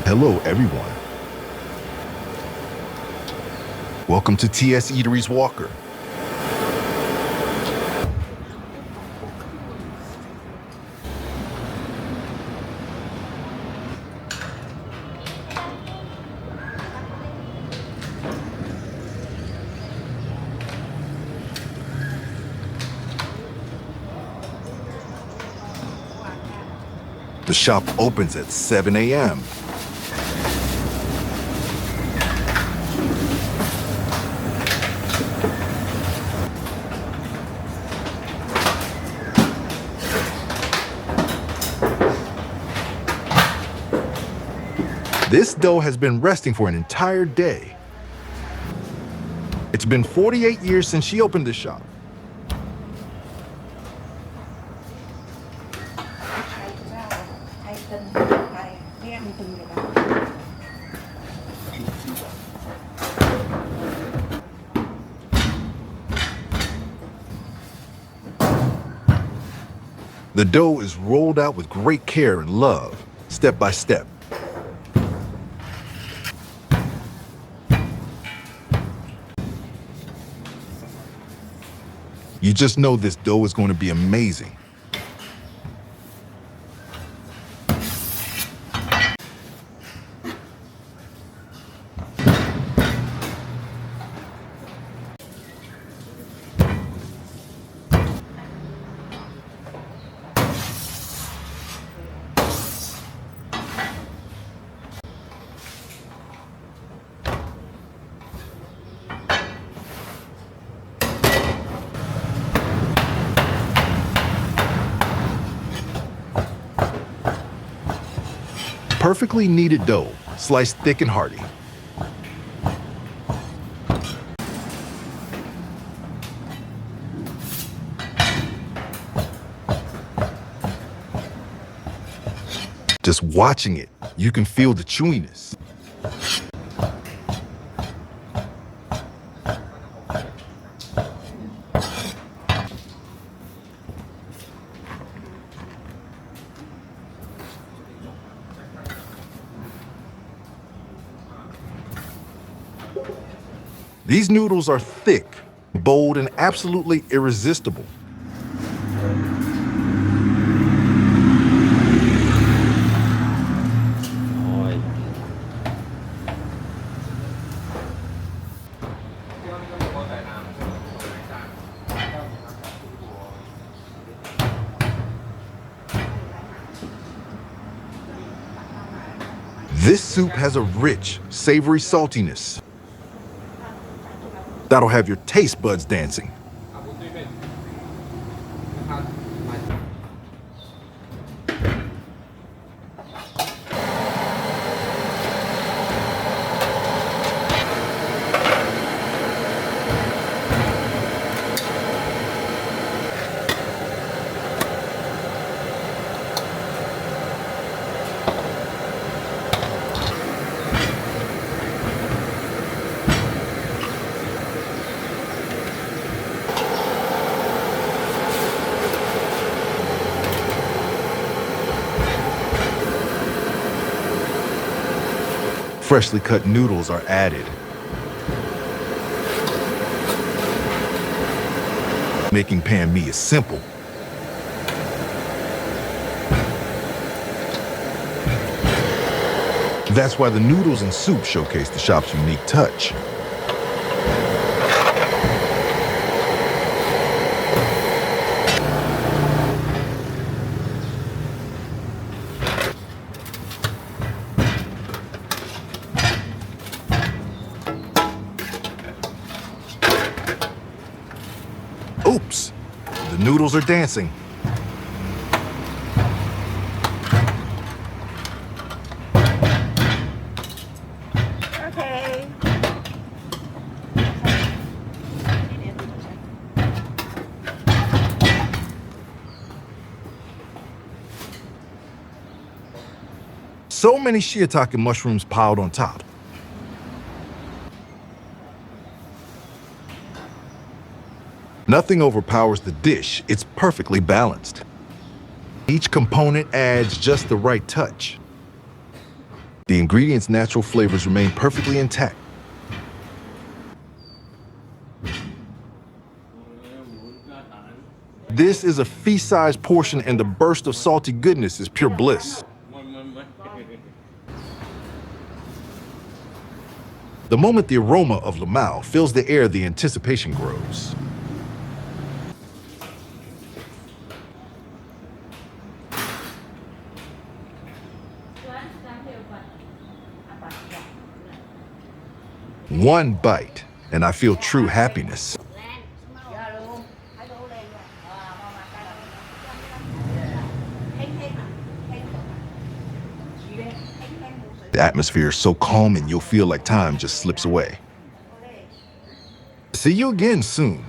Hello, everyone. Welcome to TS Eateries Walker. The shop opens at 7 a.m. This dough has been resting for an entire day. It's been 48 years since she opened the shop. The dough is rolled out with great care and love, step by step. You just know this dough is going to be amazing. Perfectly kneaded dough, sliced thick and hearty. Just watching it, you can feel the chewiness. These noodles are thick, bold, and absolutely irresistible. This soup has a rich, savory saltiness that'll have your taste buds dancing. Freshly cut noodles are added, making pan mee is simple. That's why the noodles and soup showcase the shop's unique touch. Oops, the noodles are dancing. Okay. So many shiitake mushrooms piled on top. Nothing overpowers the dish. It's perfectly balanced. Each component adds just the right touch. The ingredients' natural flavors remain perfectly intact. This is a feast-sized portion, and the burst of salty goodness is pure bliss. The moment the aroma of lamau fills the air, the anticipation grows. One bite, and I feel true happiness. The atmosphere is so calm and you'll feel like time just slips away. See you again soon.